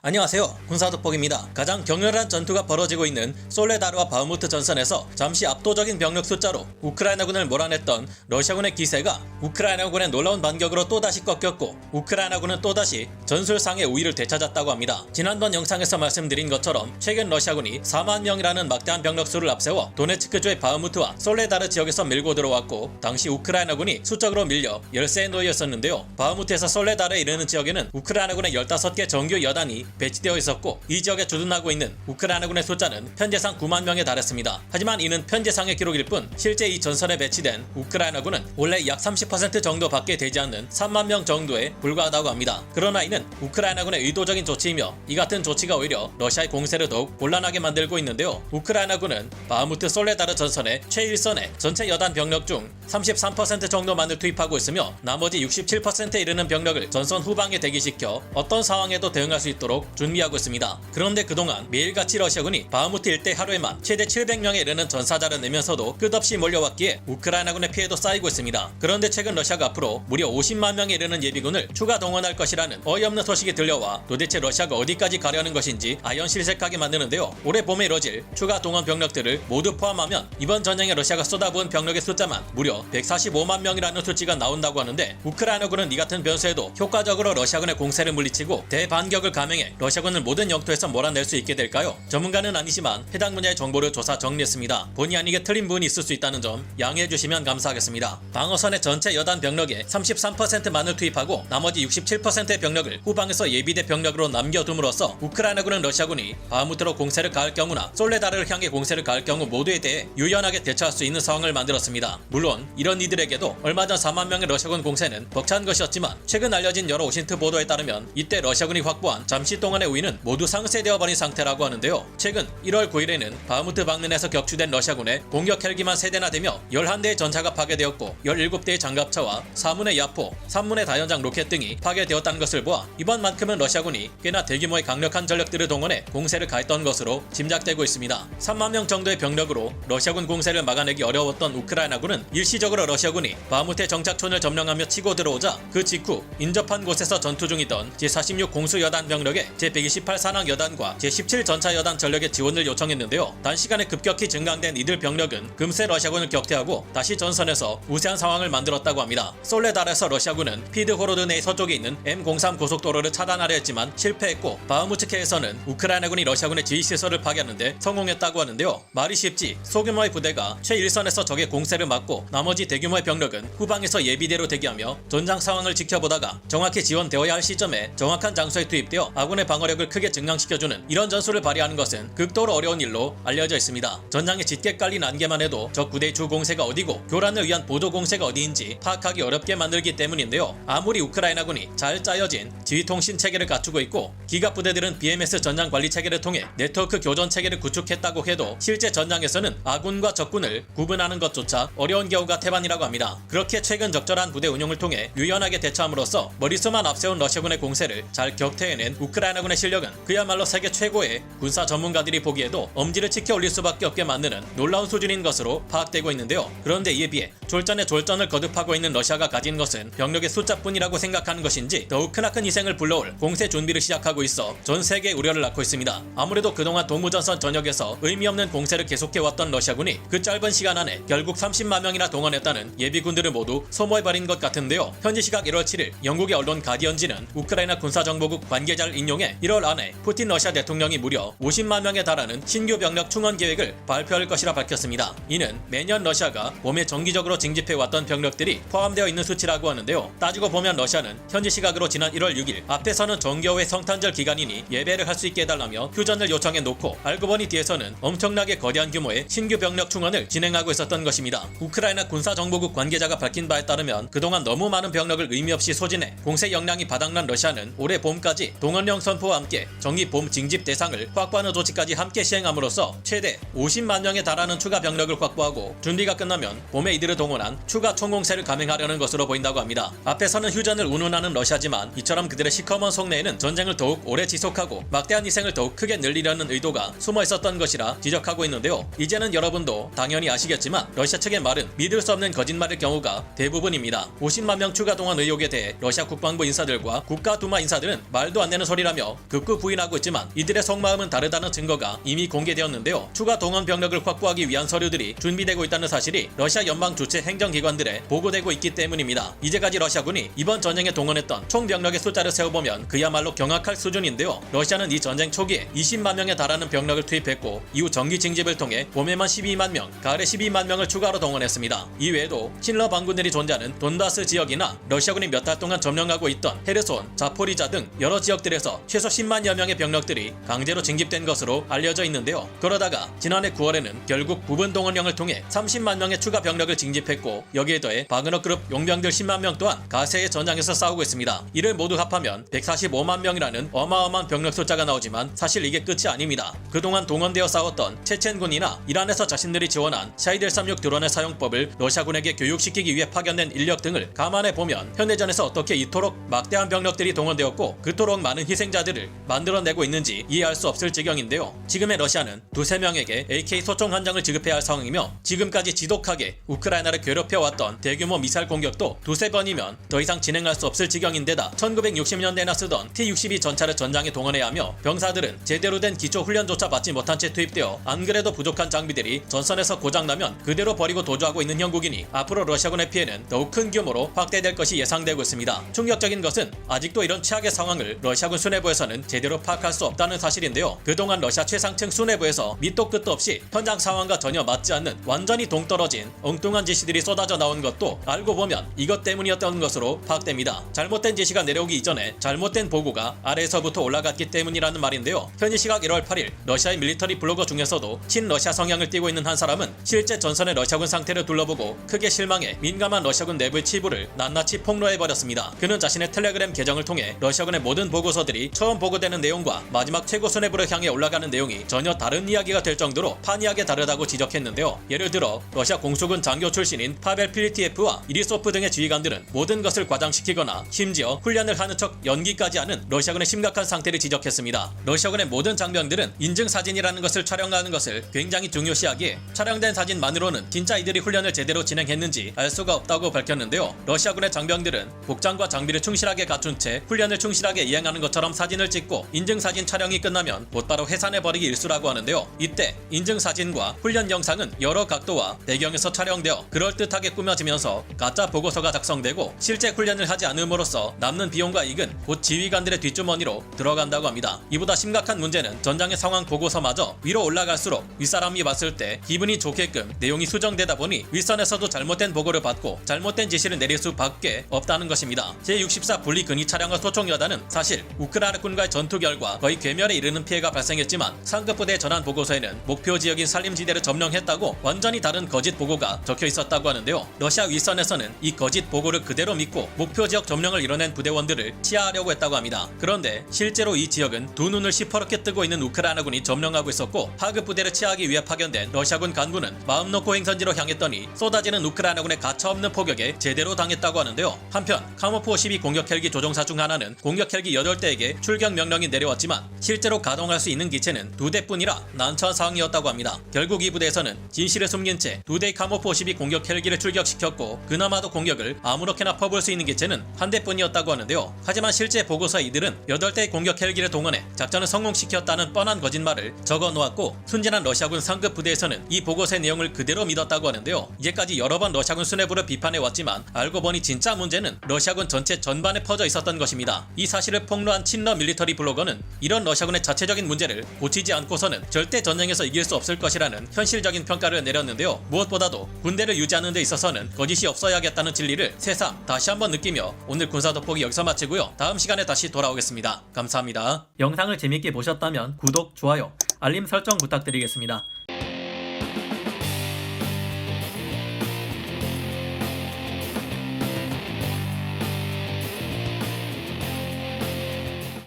안녕하세요, 군사돋보기입니다. 가장 격렬한 전투가 벌어지고 있는 솔레다르와 바흐무트 전선에서 잠시 압도적인 병력 숫자로 우크라이나군을 몰아냈던 러시아군의 기세가 우크라이나군의 놀라운 반격으로 또다시 꺾였고, 우크라이나군은 또다시 전술상의 우위를 되찾았다고 합니다. 지난번 영상에서 말씀드린 것처럼 최근 러시아군이 4만 명이라는 막대한 병력수를 앞세워 도네츠크주의 바흐무트와 솔레다르 지역에서 밀고 들어왔고, 당시 우크라이나군이 수적으로 밀려 열세에 놓였었는데요. 바흐무트에서 솔레다르에 이르는 지역에는 우크라이나군의 15개 정규 여단이 배치되어 있었고, 이 지역에 주둔하고 있는 우크라이나군의 숫자는 현재상 9만 명에 달했습니다. 하지만 이는 현재상의 기록일 뿐, 실제 이 전선에 배치된 우크라이나군은 원래 약 30% 정도밖에 되지 않는 3만 명 정도에 불과하다고 합니다. 그러나 이는 우크라이나군의 의도적인 조치이며, 이 같은 조치가 오히려 러시아의 공세를 더욱 곤란하게 만들고 있는데요. 우크라이나군은 바흐무트 솔레다르 전선의 최일선에 전체 여단 병력 중 33% 정도만을 투입하고 있으며, 나머지 67%에 이르는 병력을 전선 후방에 대기시켜 어떤 상황에도 대응할 수 있도록 준비하고 있습니다. 그런데 그동안 매일같이 러시아군이 바흐무트 일대 하루에만 최대 700명에 이르는 전사자를 내면서도 끝없이 몰려왔기에 우크라이나군의 피해도 쌓이고 있습니다. 그런데 최근 러시아가 앞으로 무려 50만 명에 이르는 예비군을 추가 동원할 것이라는 어이없는 소식이 들려와 도대체 러시아가 어디까지 가려는 것인지 아연실색하게 만드는데요. 올해 봄에 이뤄질 추가 동원 병력들을 모두 포함하면 이번 전쟁에 러시아가 쏟아부은 병력의 숫자만 무려 145만 명이라는 수치가 나온다고 하는데, 우크라이나군은 이 같은 변수에도 효과적으로 러시아군의 공세를 물리치고 대반격을 감행해 러시아군을 모든 영토에서 몰아낼 수 있게 될까요? 전문가는 아니지만 해당 분야의 정보를 조사 정리했습니다. 본의 아니게 틀린 부분이 있을 수 있다는 점 양해해 주시면 감사하겠습니다. 방어선의 전체 여단 병력의 33%만을 투입하고 나머지 67%의 병력을 후방에서 예비대 병력으로 남겨둠으로써 우크라이나군은 러시아군이 바흐무트로 공세를 가할 경우나 솔레다르를 향해 공세를 가할 경우 모두에 대해 유연하게 대처할 수 있는 상황을 만들었습니다. 물론 이런 이들에게도 얼마 전 4만 명의 러시아군 공세는 벅찬 것이었지만, 최근 알려진 여러 오신트 보도에 따르면 이때 러시아군이 확보한 잠시 동안의 우위는 모두 상쇄되어 버린 상태라고 하는데요. 최근 1월 9일에는 바흐무트 방면에서 격추된 러시아군의 공격 헬기만 3대나 되며 11대의 전차가 파괴되었고, 17대의 장갑차와 4문의 야포, 3문의 다연장 로켓 등이 파괴되었다는 것을 보아 이번만큼은 러시아군이 꽤나 대규모의 강력한 전력들을 동원해 공세를 가했던 것으로 짐작되고 있습니다. 3만 명 정도의 병력으로 러시아군 공세를 막아내기 어려웠던 우크라이나군은 일시적으로 러시아군이 바흐무트의 정착촌을 점령하며 치고 들어오자 그 직후 인접한 곳에서 전투 중이던 제46 공수여단 병력의 제128 산악여단과 제17 전차여단 전력의 지원을 요청했는데요. 단시간에 급격히 증강된 이들 병력은 금세 러시아군을 격퇴하고 다시 전선에서 우세한 상황을 만들었다고 합니다. 솔레다르에서 러시아군은 피드호로드 내 서쪽에 있는 M03 고속도로를 차단하려 했지만 실패했고, 바흐무트케에서는 우크라이나군이 러시아군의 지휘시설을 파괴하는데 성공했다고 하는데요. 말이 쉽지 소규모의 부대가 최일선에서 적의 공세를 막고 나머지 대규모의 병력은 후방에서 예비대로 대기하며 전장 상황을 지켜보다가 정확히 지원되어야 할 시점에 정확한 장소에 투입되어 아군의 방어력을 크게 증강시켜주는 이런 전술을 발휘하는 것은 극도로 어려운 일로 알려져 있습니다. 전장에 짙게 깔린 안개만 해도 적 구대의 주 공세가 어디고 교란을 위한 보조 공세가 어디인지 파악하기 어렵게 만들기 때문인데요. 아무리 우크라이나군이 잘 짜여진 지휘통신 체계를 갖추고 있고 기갑 부대들은 BMS 전장 관리 체계를 통해 네트워크 교전 체계를 구축했다고 해도 실제 전장에서는 아군과 적군을 구분하는 것조차 어려운 경우가 태반이라고 합니다. 그렇게 최근 적절한 부대 운용을 통해 유연하게 대처함으로써 머릿수만 앞세운 러시아군의 공세를 잘 격퇴해낸 우크라이나군의 실력은 그야말로 세계 최고의 군사 전문가들이 보기에도 엄지를 치켜 올릴 수밖에 없게 만드는 놀라운 수준인 것으로 파악되고 있는데요. 그런데 이에 비해 졸전에 졸전을 거듭하고 있는 러시아가 가진 것은 병력의 숫자뿐이라고 생각하는 것인지 더욱 크나큰 희생을 불러올 공세 준비를 시작하고 있어 전 세계의 우려를 낳고 있습니다. 아무래도 그동안 동부전선 전역에서 의미 없는 공세를 계속해왔던 러시아군이 그 짧은 시간 안에 결국 30만 명이나 동원했다는 예비군들을 모두 소모해버린 것 같은데요. 현지 시각 1월 7일 영국의 언론 가디언지는 우크라이나 군사정보국 관계자를 인용해 1월 안에 푸틴 러시아 대통령이 무려 50만 명에 달하는 신규 병력 충원 계획을 발표할 것이라 밝혔습니다. 이는 매년 러시아가 봄에 정기적으로 징집해왔던 병력들이 포함되어 있는 수치라고 하는데요. 따지고 보면 러시아는 현지 시각으로 지난 1월 6일 앞에서는 정겨울의 성탄절 기간이니 예배를 할 수 있게 해달라며 휴전을 요청해 놓고, 알고 보니 뒤에서는 엄청나게 거대한 규모의 신규 병력 충원을 진행하고 있었던 것입니다. 우크라이나 군사정보국 관계자가 밝힌 바에 따르면 그동안 너무 많은 병력을 의미 없이 소진해 공세 역량이 바닥난 러시아는 올해 봄까지 동원령 선포와 함께 정기 봄 징집 대상을 확보하는 조치까지 함께 시행함으로써 최대 50만 명에 달하는 추가 병력을 확보하고, 준비가 끝나면 봄에 이들을 동원한 추가 총공세를 감행하려는 것으로 보인다고 합니다. 앞에서는 휴전을 운운하는 러시아지만 이처럼 그들의 시커먼 속내에는 전쟁을 더욱 오래 지속하고 막대한 희생을 더욱 크게 늘리려는 의도가 숨어 있었던 것이라 지적하고 있는데요. 이제는 여러분도 당연히 아시겠지만 러시아 측의 말은 믿을 수 없는 거짓말일 경우가 대부분입니다. 50만 명 추가 동원 의혹에 대해 러시아 국방부 인사들과 국가두마 인사들은 말도 안 되는 소리라며 아니라며 극구 부인하고 있지만 이들의 속마음은 다르다는 증거가 이미 공개되었는데요. 추가 동원 병력을 확보하기 위한 서류들이 준비되고 있다는 사실이 러시아 연방 주체 행정기관들에 보고되고 있기 때문입니다. 이제까지 러시아군이 이번 전쟁에 동원했던 총 병력의 숫자를 세어보면 그야말로 경악할 수준인데요. 러시아는 이 전쟁 초기에 20만 명에 달하는 병력을 투입했고 이후 정기 징집을 통해 봄에만 12만 명, 가을에 12만 명을 추가로 동원했습니다. 이외에도 친러 반군들이 존재하는 돈바스 지역이나 러시아군이 몇 달 동안 점령하고 있던 헤르손, 자포리자 등 여러 지역들에서 최소 10만여 명의 병력들이 강제로 징집된 것으로 알려져 있는데요. 그러다가 지난해 9월에는 결국 부분 동원령을 통해 30만 명의 추가 병력을 징집했고 여기에 더해 바그너그룹 용병들 10만 명 또한 가세의 전장에서 싸우고 있습니다. 이를 모두 합하면 145만 명이라는 어마어마한 병력 숫자가 나오지만 사실 이게 끝이 아닙니다. 그동안 동원되어 싸웠던 체첸군이나 이란에서 자신들이 지원한 샤이드 136 드론의 사용법을 러시아군에게 교육시키기 위해 파견된 인력 등을 감안해 보면 현대전에서 어떻게 이토록 막대한 병력들이 동원되었고 그토록 많은 희생자들을 만들어내고 있는지 이해할 수 없을 지경인데요. 지금의 러시아는 두세 명에게 AK 소총 한 장을 지급해야 할 상황이며 지금까지 지독하게 우크라이나를 괴롭혀왔던 대규모 미사일 공격도 두세 번이면 더 이상 진행할 수 없을 지경인데다 1960년대나 쓰던 T-62 전차를 전장에 동원해야 하며 병사들은 제대로 된 기초 훈련조차 받지 못한 채 투입되어 안 그래도 부족한 장비들이 전선에서 고장나면 그대로 버리고 도주하고 있는 형국이니 앞으로 러시아군의 피해는 더욱 큰 규모로 확대될 것이 예상되고 있습니다. 충격적인 것은 아직도 이런 최악의 상황을 러시아군 수뇌부에서는 제대로 파악할 수 없다는 사실인데요. 그동안 러시아 최상층 수뇌부에서 밑도 끝도 없이 현장 상황과 전혀 맞지 않는 완전히 동떨어진 엉뚱한 지시들이 쏟아져 나온 것도 알고 보면 이것 때문이었던 것으로 파악됩니다. 잘못된 지시가 내려오기 이전에 잘못된 보고가 아래에서부터 올라갔기 때문이라는 말인데요. 현지 시각 1월 8일 러시아의 밀리터리 블로거 중에서도 친러시아 성향을 띠고 있는 한 사람은 실제 전선의 러시아군 상태를 둘러보고 크게 실망해 민감한 러시아군 내부의 치부를 낱낱이 폭로해버렸습니다. 그는 자신의 텔레그램 계정을 통해 러시아군의 모든 보고서들이 처음 보고되는 내용과 마지막 최고 수뇌부를 향해 올라가는 내용이 전혀 다른 이야기가 될 정도로 판이하게 다르다고 지적했는데요. 예를 들어 러시아 공수군 장교 출신인 파벨 필리티에프와 이리소프 등의 지휘관들은 모든 것을 과장시키거나 심지어 훈련을 하는 척 연기까지 하는 러시아군의 심각한 상태를 지적했습니다. 러시아군의 모든 장병들은 인증 사진이라는 것을 촬영하는 것을 굉장히 중요시하기에 촬영된 사진만으로는 진짜 이들이 훈련을 제대로 진행했는지 알 수가 없다고 밝혔는데요. 러시아군의 장병들은 복장과 장비를 충실하게 갖춘 채 훈련을 충실하게 이행하는 것처럼 사진을 찍고 인증사진 촬영이 끝나면 곧바로 해산해버리기 일쑤라고 하는데요. 이때 인증사진과 훈련 영상은 여러 각도와 배경에서 촬영되어 그럴듯하게 꾸며지면서 가짜 보고서가 작성되고 실제 훈련을 하지 않음으로써 남는 비용과 이익은 곧 지휘관들의 뒷주머니로 들어간다고 합니다. 이보다 심각한 문제는 전장의 상황 보고서마저 위로 올라갈수록 윗사람이 봤을 때 기분이 좋게끔 내용이 수정되다 보니 윗선에서도 잘못된 보고를 받고 잘못된 지시를 내릴 수밖에 없다는 것입니다. 제64 분리 근위 차량과 소총여단은 사실 우크라이나군과의 전투 결과 거의 괴멸에 이르는 피해가 발생했지만 상급 부대의 전환 보고서에는 목표 지역인 산림지대를 점령했다고 완전히 다른 거짓 보고가 적혀 있었다고 하는데요. 러시아 윗선에서는 이 거짓 보고를 그대로 믿고 목표 지역 점령을 이뤄낸 부대원들을 치하하려고 했다고 합니다. 그런데 실제로 이 지역은 두 눈을 시퍼렇게 뜨고 있는 우크라이나군이 점령하고 있었고 하급 부대를 치하하기 위해 파견된 러시아군 간부는 마음 놓고 행선지로 향했더니 쏟아지는 우크라이나군의 가차없는 포격에 제대로 당했다고 하는데요. 한편 카모프 52 공격 헬기 조종사 중 하나는 공격 헬기 8대에게 출격 명령이 내려왔지만 실제로 가동할 수 있는 기체는 2대뿐이라 난처한 상황이었다고 합니다. 결국 이 부대에서는 진실을 숨긴 채 2대의 카모프 52 공격 헬기를 출격시켰고 그나마도 공격을 아무렇게나 퍼볼 수 있는 기체는 한 대뿐이었다고 하는데요. 하지만 실제 보고서 이들은 8대의 공격 헬기를 동원해 작전을 성공시켰다는 뻔한 거짓말을 적어놓았고 순진한 러시아군 상급 부대에서는 이 보고서의 내용을 그대로 믿었다고 하는데요. 이제까지 여러 번 러시아군 수뇌부를 비판해왔지만 알고 보니 진짜 문제는 러시아군 전체 전반에 퍼져 있었던 것입니다. 이 사실을 폭로한 친러 밀리터리 블로거는 이런 러시아군의 자체적인 문제를 고치지 않고서는 절대 전쟁에서 이길 수 없을 것이라는 현실적인 평가를 내렸는데요. 무엇보다도 군대를 유지하는 데 있어서는 거짓이 없어야겠다는 진리를 새삼 다시 한번 느끼며 오늘 군사 돋보기 여기서 마치고요. 다음 시간에 다시 돌아오겠습니다. 감사합니다. 영상을 재밌게 보셨다면 구독, 좋아요, 알림 설정 부탁드리겠습니다.